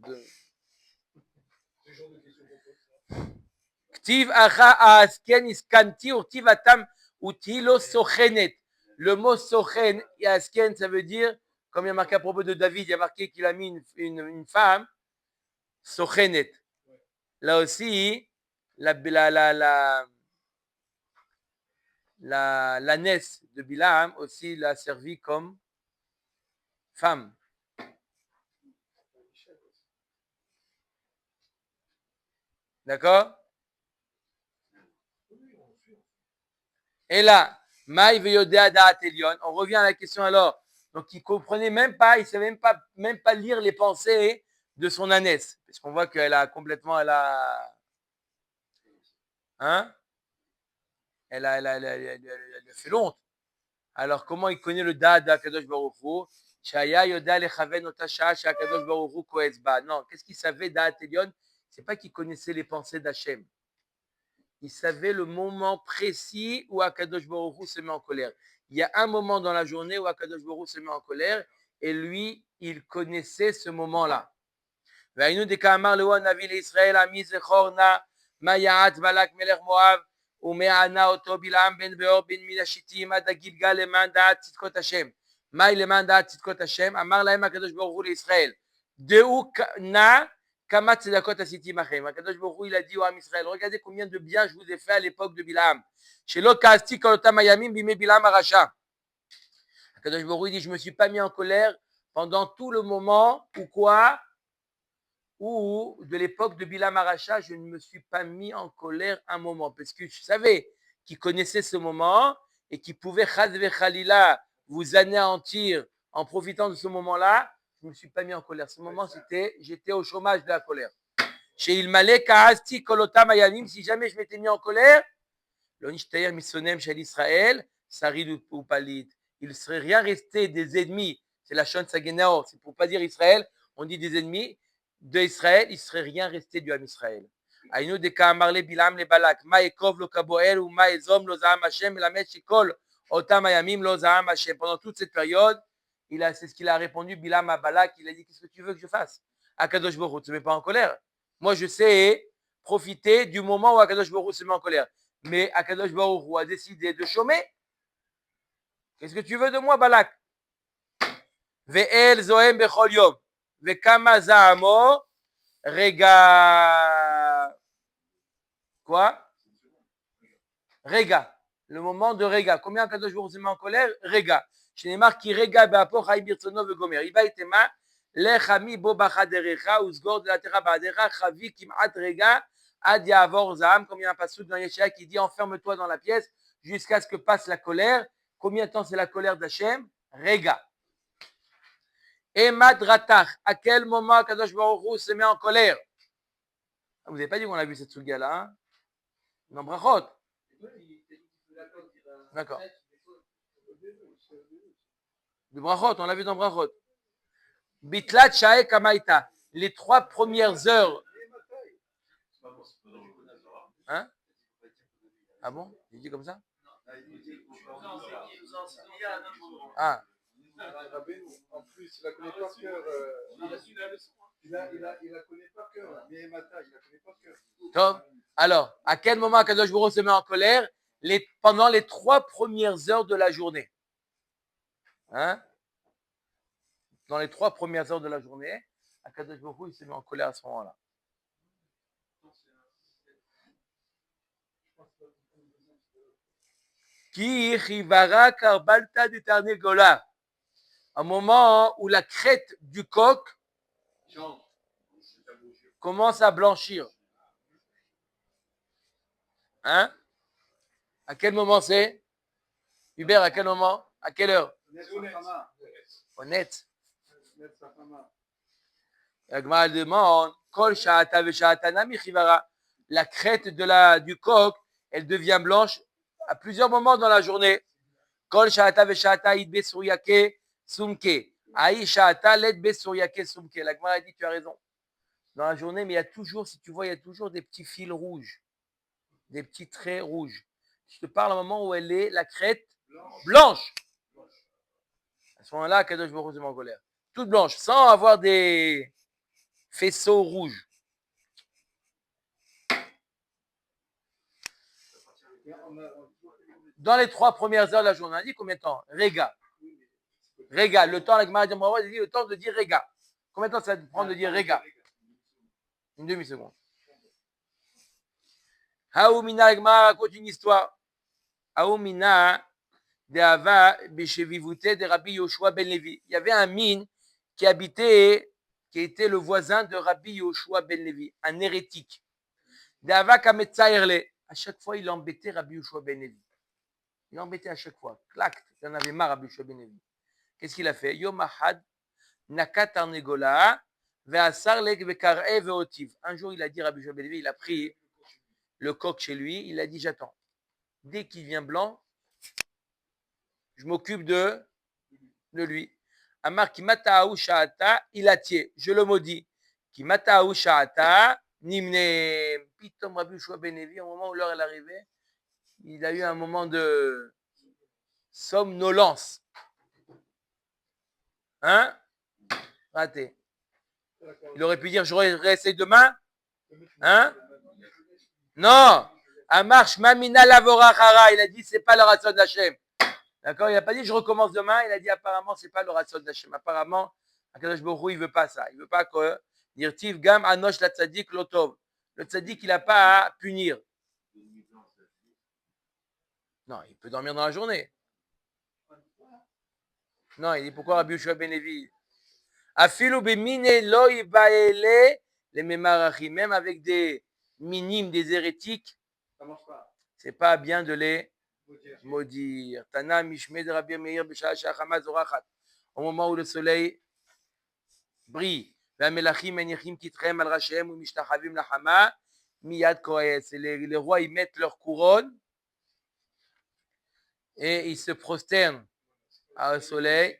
Ktiv acha asken iskanti urtiv atam utilo sochenet. Le mot sochen et asken, ça veut dire, comme il y a marqué à propos de David, il y a marqué qu'il a mis une femme, sochenet. Là aussi, l'ânesse de Bilam aussi l'a servi comme femme. D'accord? Et là, Maï Veyodea Da'at Elion, on revient à la question alors. Donc, il ne comprenait même pas, il ne savait même pas lire les pensées de son ânesse. Parce qu'on voit qu'elle a complètement, elle a fait l'honte. Alors, comment il connaît le Da'at d'Akadosh Baruch Hu? Shaya Yoda Lechaven Otasha Shakadosh Baruch Hu Koezba. Non, qu'est-ce qu'il savait Da'at Elion? C'est pas qu'il connaissait les pensées d'Hachem. Il savait le moment précis où Akadosh Baruch Hu se met en colère. Il y a un moment dans la journée où Akadosh Baruch Hu se met en colère et lui, il connaissait ce moment-là. והיינו דקאמר לו הנביא לישראל עמי זכור נא מה יעץ בלק מלך מואב ומענה אותו בלעם בן באור בן מן השיטים עד הגלגל למען דעת צדקות השם. מהי למען דעת צדקות השם? אמר להם הקדוש ברוך הוא לישראל דעו נא כמה צדקות עשיתי עמכם. הקדוש ברוך הוא il a dit au עם Israël, regardez combien de bien je vous ai fait à l'époque de Bilam. שלא כעסתי כל אותם הימים בימי בלעם הרשע. הקדוש ברוך הוא dit je me suis pas mis en colère pendant tout le moment ou quoi? Ou de l'époque de Bilam Aracha, je ne me suis pas mis en colère un moment, parce que je savais qu'il connaissait ce moment et qu'il pouvait Chazve Khalila vous anéantir en profitant de ce moment-là. Je ne me suis pas mis en colère. Ce moment, j'étais au chômage de la colère. Chez Ilmale Kaasti Kolotam Ayanim, si jamais je m'étais mis en colère, l'Onishtayer Misonem chez l'Israël, Sarid ou Palit, il ne serait rien resté des ennemis. C'est la Shon Sagenao, c'est pour pas dire Israël, on dit des ennemis. d'Israël, il ne serait rien resté du Ham Israël. Aïnou de Kaamarle Bilam le Balak, Ma ekov lo kaboel ou Ma ezom lo zaham Hashem, la met shikol otam ayamim lo zaham Hashem. Pendant toute cette période, c'est ce qu'il a répondu Bilam à Balak, il a dit qu'est-ce que tu veux que je fasse? Akadosh Baruch Hu, tu ne te mets pas en colère. Moi, je sais profiter du moment où Akadosh Baruch Hu se met en colère. Mais Akadosh Baruch Hu a décidé de chômer. Qu'est-ce que tu veux de moi, Balak? Ve'el zohem bechol yom. Vekama zahamo rega. Quoi? Rega. Le moment de rega. Combien Kadosh Baruch Hu se met en colère? Rega. Chez les marques qui rega be'apo chayi birtsono ve'gomer. Il va itema lechami bo bachaderecha uzgor de la terra ba'aderecha chavi kim'at rega ad yavor zaham. Comme il y a un passouk dans Yeshaya qui dit enferme-toi dans la pièce jusqu'à ce que passe la colère. Combien de temps c'est la colère d'Hachem? Rega. Et Madratach, à quel moment Kadosh Baruch Hu se met en colère? Vous n'avez pas dit qu'on a vu cette souga-là, hein? Dans Brachot. D'accord. De Brachot, on l'a vu dans Brachot. Bitlat Shae Kamaita. Les 3 premières heures. Hein? Ah bon? Il dit comme ça? Ah. En plus, il la connaît par cœur. Il a su la leçon. Il la connaît par cœur. Mais Mata, il la connaît par cœur. Donc, alors, à quel moment Akadosh Baruch Hu se met en colère? Pendant les 3 premières heures de la journée. Hein? Dans les 3 premières heures de la journée, Akadosh Baruch Hu, il se met en colère à ce moment-là. Ki chivara karbalta de tarnegola. Un moment où la crête du coq commence à blanchir. Hein? À quel moment c'est? Hubert, à quel moment? À quelle heure? Honnête. La Gemara demande, Kol sha'ata ve'sha'atana mi chivara. La crête du coq, elle devient blanche à plusieurs moments dans la journée. Kol sha'ata ve'sha'ata idbe suryake sumke. Aïe sha'ata ledbe suryake sumke. La Gemara dit, tu as raison. Dans la journée, mais il y a toujours, si tu vois, il y a toujours des petits fils rouges, des petits traits rouges. Je te parle au moment où elle est, la crête blanche. À ce moment-là, Kadosh Baruch Hu se met en colère. Toute blanche, sans avoir des faisceaux rouges. Dans les 3 premières heures de la journée, on a dit combien de temps? Réga. Réga. Le temps, la Gemara dit le temps de dire Réga. Combien de temps ça va te prendre de dire Réga? Une demi-seconde. Haoumina, la Gemara raconte une histoire. Haoumina de Hava Beshevivute de Rabbi Yoshua ben Levi. Il y avait un mine qui était le voisin de Rabbi Yoshua ben Levi, un hérétique. De Hava Kametzaerle. À chaque fois, il embêtait Rabbi Yoshua ben Levi. Il embêtait à chaque fois. Clac, il en avait marre, Rabbi Yoshua ben Levi. Qu'est-ce qu'il a fait? Yom Ahad, Nakat Arnegola, Ve'asar lek ve'kar'e ve'otiv. Un jour, il a dit, Rabbi Yoshua ben Levi, il a pris le coq chez lui, il a dit, j'attends. Dès qu'il vient blanc, je m'occupe de lui. Amar Kimataou Sha'ata, il a tié. Je le maudis. Kimataou Sha'ata, Nimne. Pitom Rabbi Yoshua ben Levi, au moment où l'heure est arrivée, il a eu un moment de somnolence. Hein? Raté. Il aurait pu dire, j'aurais resté demain. Hein? Non. Amar Shmamina Lavorachara, il a dit, c'est pas le ratson d'Hachem. D'accord? Il n'a pas dit, je recommence demain. Il a dit, apparemment, c'est pas le ratson d'Hachem. Apparemment, Akadosh Baruch Hu, il veut pas ça. Il veut pas que Dirtiv Gam Anosh la Tzadik Lotov. Le Tzadik, il n'a pas à punir. Non, il peut dormir dans la journée. Non, il dit pourquoi Rabbi Yoshua ben Levi? Afilu bemine lo ibaele les memarachim, même avec des minimes, des hérétiques, c'est pas bien de les maudire. Tana mishme de Rabbi Meir b'shah shachama zorachat. Au moment où le soleil brille. Ve'amelachim enichim kitrehem al rashem ou mishtachavim lachama miyad koes. Les rois, ils mettent leur couronne et ils se prosternent au soleil,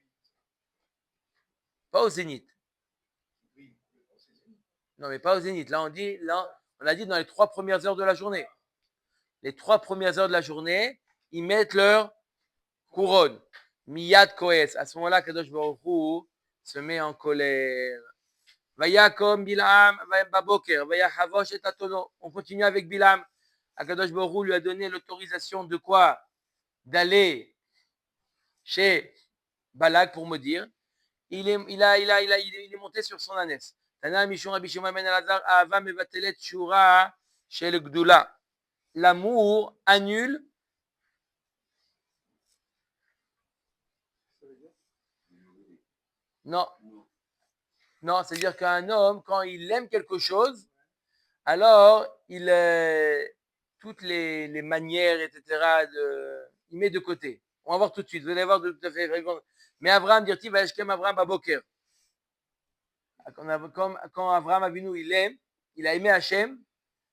pas au zénith. Non, mais pas au zénith. Là, on a dit dans les 3 premières heures de la journée. Les 3 premières heures de la journée, ils mettent leur couronne. Miyad koes. À ce moment-là, Kadosh Baruch Hu se met en colère. Vayakom Bilam baboker. Vayachavosh et atono. On continue avec Bilam. Kadosh Baruch Hu lui a donné l'autorisation de quoi? D'aller chez Balak pour me dire. Il est monté sur son ânesse. Tana Mishon Rabbi Shimon ben Elazar Ahava mevatelet shura shel gdula. L'amour annule non, c'est-à-dire qu'un homme, quand il aime quelque chose, alors il toutes les manières, etc., il met de côté. On va voir tout de suite, vous allez voir tout à fait. Mais Abraham dit-il, Vayashkem Abraham Baboker. Quand Abraham Avinu, il a aimé Hachem,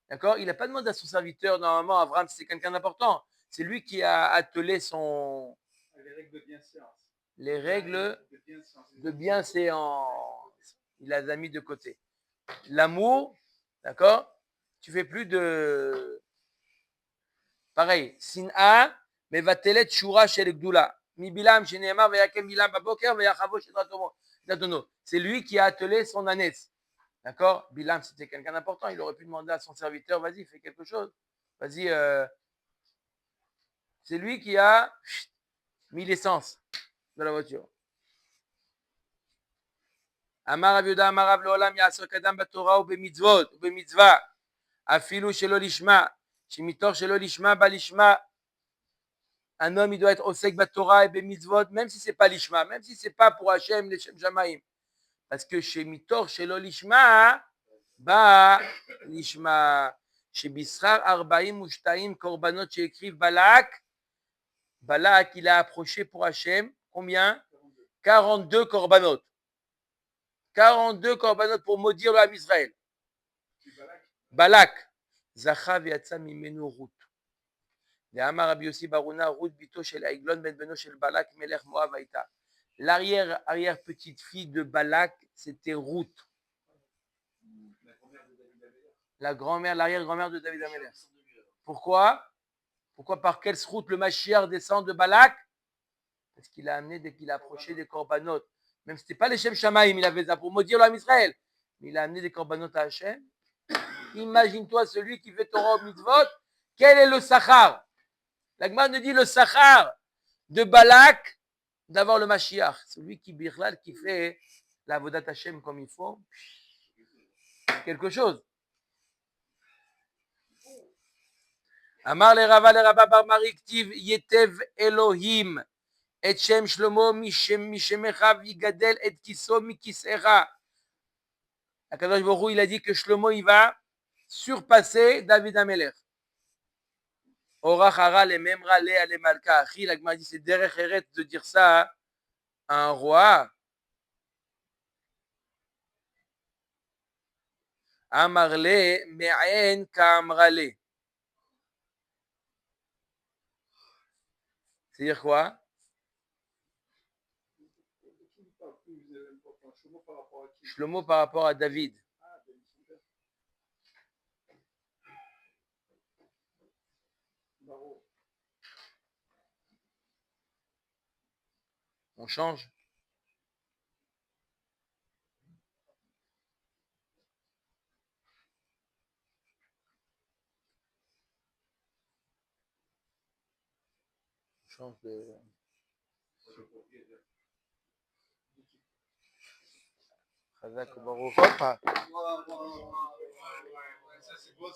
d'accord? Il n'a pas demandé à son serviteur, normalement, Abraham, c'est quelqu'un d'important. C'est lui qui a attelé son. Les règles de bienséance. Les règles de bienséance. Il les a mis de côté. L'amour, d'accord? Tu fais plus de. Pareil, Sin'a, mais va telet shura shel gdula. mi Bilam sheneemar veyakem Bilam baboker veyachavo shedratono. C'est lui qui a attelé son ânesse. D'accord? Bilam, c'était quelqu'un d'important. Il aurait pu demander à son serviteur, vas-y, fais quelque chose. Vas-y, c'est lui qui a mis l'essence dans la voiture. Amar Rav Yehuda, Amar Rav Leolam, Ya'asok Adam b'Torah ou b'mitzvot, ou b'mitzvah, afilu shelo lishma, shemitor shelo lishma, balishma. Un homme, il doit être osek b'Torah et b'mitzvot, même si c'est pas lishma, même si c'est pas pour Hashem, les Shem Shamaim. Parce que shemitor shelo lishma, ba lishma. Shebisrar 42 korbanot she'ekriv Balak. Balak, il a approché pour Hashem, combien? 42 korbanot. 42 korbanot pour maudire le Ham Israël. Balak. Zachav yatsa mimenu Ruth. Ve'amar Rabbi Yossi Baruna, Ruth bito shel Aiglon ben beno shel Balak melech Moav haïta. L'arrière petite fille de Balak, c'était Ruth. La grand-mère, l'arrière-grand-mère de David Amelech. Pourquoi? Pourquoi par quelle route le Mashiach descend de Balak? Parce qu'il a amené dès qu'il a approché des korbanot. Même si ce n'était pas les Shem Shamaim, il avait ça pour maudire l'homme Israël. Mais il a amené des korbanot à Hashem. Imagine-toi celui qui fait Torah au mitzvot. Quel est le sachar? La Gemara nous dit le sachar de Balak d'avoir le Mashiach. Celui qui birlal, qui fait la Avodat Hashem comme il faut. Quelque chose. Amar le Rabba bar Mari ktiv yetev Elohim. Et Shem Shlomo mishemecha vigadel et kiso mikisecha. Akadosh Baruch Hu, il a dit que Shlomo il va surpasser David Amelech. Orach hara le memra le ale malka achi. La Gemara dit c'est derech eret de dire ça à un roi. Amarle me'en ka'amrale. C'est-à-dire quoi? Shlomo par rapport à David. On change. On change de... Chazak Baruch. Hop. Ça, c'est bon,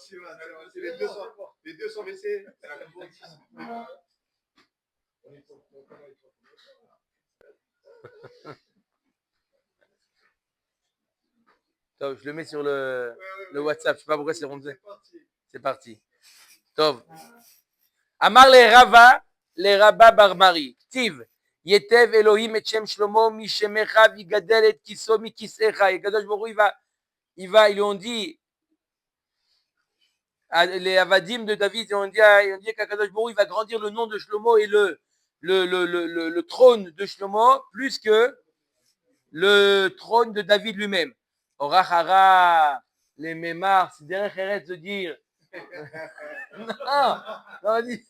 les deux sont baissés. Tov, je le mets sur le WhatsApp. Je ne sais pas pourquoi c'est rondé. C'est parti. Tov. Amar le Rabba Barmari. Ktiv. Yetev Elohim et Shem Shlomo mishemecha vigadel et kiso mikisecha. Et Kadosh Baruch Hu, ils lui ont dit, les Avadim de David, ils ont dit qu'Akadosh Baruch Hu, il va grandir le nom de Shlomo et le trône de Shlomo plus que le trône de David lui-même. Orachara, les mémars, c'est derrière Eretz de dire. Non, vas-y.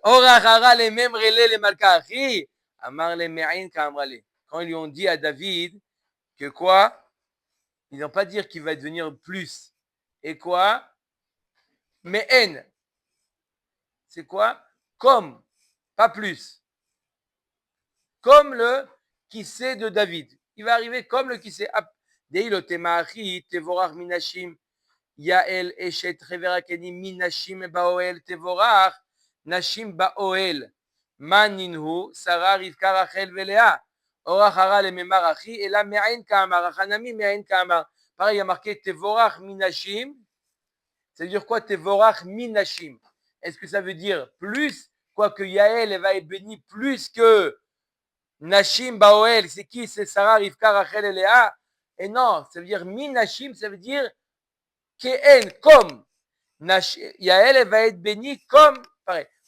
Orachara, les mêmes relais, les malkachi. Amar les me'in ka'amrale. Quand ils lui ont dit à David que quoi? Ils n'ont pas dire qu'il va devenir plus. Et quoi? Me'en. C'est quoi? Comme, pas plus. Comme le qui sait de David. Il va arriver comme le qui sait. Deilo temaachi tevorach minashim yael eshet reverakeni minashim baoel tevorach nashim baoel maninhu Sarah Rivka Rachel velea orachara le memarachi et la me'ain kamar achanami me'ain kamar. Pareil, il y a marqué tevorach minashim. Ça veut dire quoi tevorach minashim? Est-ce que ça veut dire plus? Quoique Yael va être bénie plus que Nashim Baoel, c'est qui? C'est Sarah, Rivka, Rachel et Léa. Et non, ça veut dire Minashim, ça veut dire Keen, comme. Yael va être bénie comme.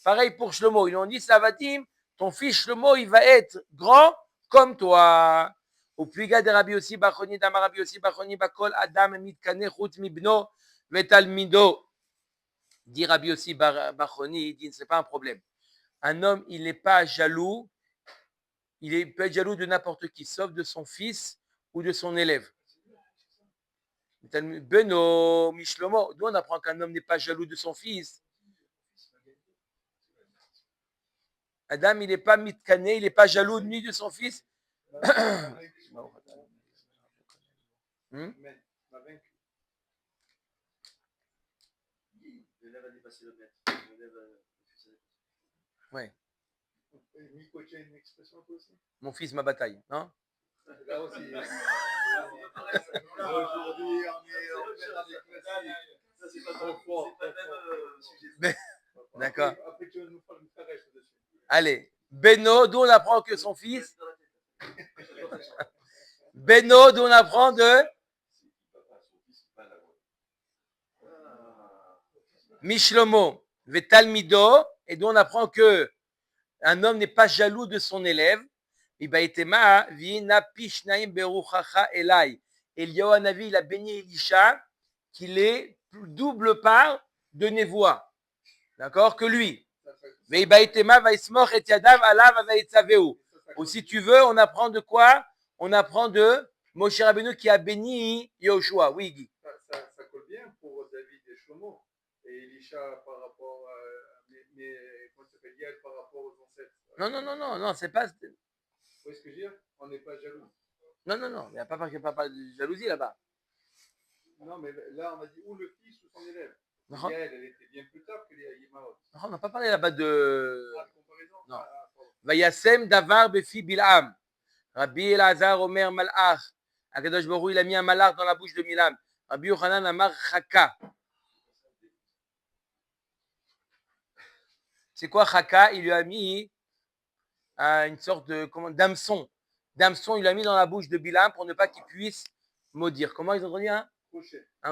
Pareil pour Shlomo. Ils ont dit, Savatim, ton fils Shlomo, il va être grand comme toi. Au Pliga de Rabbi Yossi Bachoni, Dama Rabbi Yossi Bachoni, Bakol, Adam, Mitkane, Chut, Mibno, Vetalmido. Dit Rabbi aussi Bachoni, il dit c'est pas un problème. Un homme, il n'est pas jaloux, peut être jaloux de n'importe qui, sauf de son fils ou de son élève. Beno, Mishlomo, d'où on apprend qu'un homme n'est pas jaloux de son fils. Adam, il n'est pas mitkané, il n'est pas jaloux ni de son fils. Ouais. Mon fils, ma bataille, non? Là aussi. Aujourd'hui, on est dans des classiques. Ça, c'est pas trop fort. D'accord. Après, tu vas nous faire une caresse dessus. Allez. Beno, d'où on apprend que son fils. Beno, d'où on apprend de. Mishlomo, Vetalmido, et d'où on apprend que un homme n'est pas jaloux de son élève. Eliyahu Hanavi, il a béni Elisha qu'il est double part de névoie. D'accord? Que lui. Ou si tu veux, on apprend de quoi? On apprend de Moshe Rabbeinu qui a béni Yoshua. Oui, Guy. Ça colle bien pour David et Shlomo. Et Elisha par rapport à. Mais comment ça s'appelle Yael par rapport aux ancêtres? Non, c'est pas. Vous voyez ce que je veux dire? On n'est pas jaloux. Non, il n'y a pas de jalousie là-bas. Non, mais là, on a dit ou le fils ou son élève. Yael, elle était bien plus tard que les Yimaot. Non, on n'a pas parlé là-bas de. Comparaison. Non. Vayasem davar befi Bil'am. Rabbi Elazar Omer Malach. Akadosh Baruch Hu, il a mis un malach dans la bouche de Bilam. Rabbi Yochanan Amar Chaka. C'est quoi Chaka? Il lui a mis une sorte de d'hameçon. D'hameçon, il l'a mis dans la bouche de Bilam pour ne pas qu'il puisse maudire. Comment ils ont dit un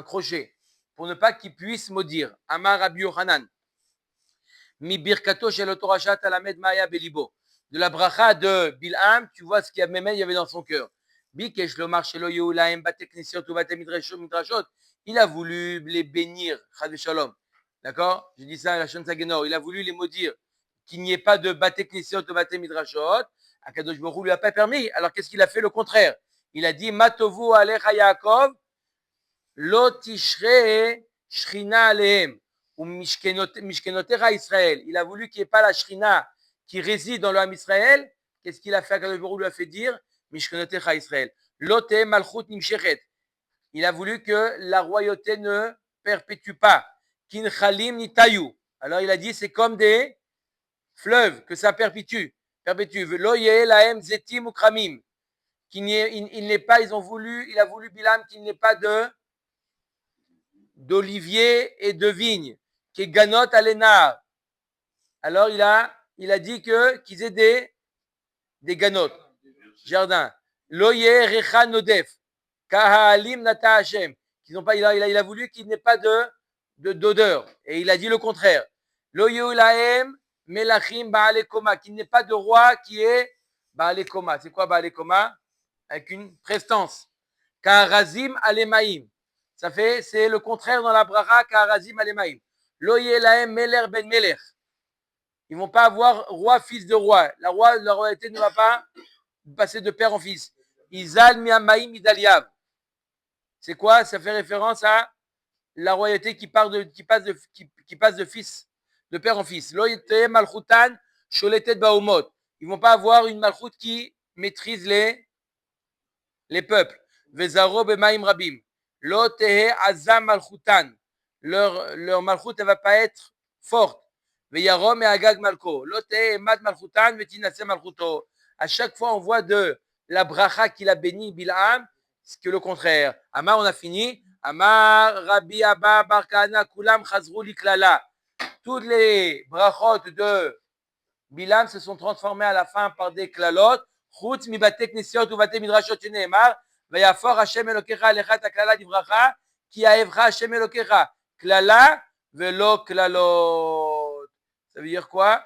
crochet. Pour ne pas qu'il puisse maudire. Amar Rabbi Yochanan. Mi birkato shel otorashat alamed maya belibo. De la bracha de Bilam, tu vois ce qu'il y avait dans son cœur. Bikesh lomar shelo yeulaim bate knesiot ou bate midrashot. Il a voulu les bénir, chad shalom. D'accord? Je dis ça à la Shon Sagenor. Il a voulu les maudire. Qu'il n'y ait pas de bate knesiot ou bate midrashot. Akadosh Baruch Hu lui a pas permis. Alors qu'est-ce qu'il a fait? Le contraire. Il a dit matovu alecha Yaakov lo tishre shrina alehem. Ou Mishkenotecha Israël. Il a voulu qu'il n'y ait pas la Shrina qui réside dans le Ham Israël. Qu'est-ce qu'il a fait? Akadosh Baruch Hu lui a fait dire Mishkenotecha Israël. Lote Malchut Nimshechet. Il a voulu que la royauté ne perpétue pas. Kin Chalim Nitayu. Alors il a dit c'est comme des fleuves que ça perpétue. Lo Yeh Lahem Zetim ou Kramim. Il n'est pas, il a voulu Bilam qu'il n'ait pas d'olivier et de vigne. Qui est Ganot Alenar. Alors il a dit qu'ils aient des Ganot, jardins. Loye Recha Nodef. Kahalim Nata Hashem. Il a voulu qu'il n'ait pas d'odeur. Et il a dit le contraire. Loye Ulahem Melachim Baalekoma. Qu'il n'ait pas de roi qui est Baalekoma. C'est quoi Baalekoma? Avec une prestance. Kaharazim Alemaim. C'est le contraire dans la bracha Kaharazim Alemaim. Loye Lahem Meler Ben Meler. Ils ne vont pas avoir roi, fils de roi. La royauté ne va pas passer de père en fils. Izal Miamaim Idaliav. C'est quoi? Ça fait référence à la royauté qui passe de fils, de père en fils. Loye Malchutan Sholetet Baumot. Ils ne vont pas avoir une malchut qui maîtrise les peuples. Vezaro Bemaim Rabim. Lo Tehe Azam Malchutan. Leur malchut ne va pas être forte. Veyarom et Agag Malko. Lote Mat Malchutan, Vetinase Malchuto. À chaque fois, on voit de la bracha qu'il a béni Bil'am, ce que le contraire. Amar, on a fini. Amar Rabbi Abba Barkana Kulam Chazrou Liklala. Toutes les brachot de Bil'am se sont transformées à la fin par des klalot. Chutz mi bate knesiot ou bate midrashot sheneemar. Vayafor Hashem Elokecha alecha ta klala divracha. Ki aevcha Hashem Elokecha. Klala velo klalot. Ça veut dire quoi?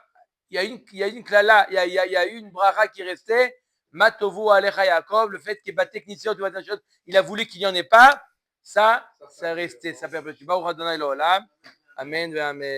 Il y a une klala, il y a une bracha qui restait. Matovu alecha Yaakov, le fait qu'il y ait batek nisiot ou batachot, il a voulu qu'il n'y en ait pas. Ça restait, ça perpétue. Baruch Adonai l'olam. Amen, ve amen.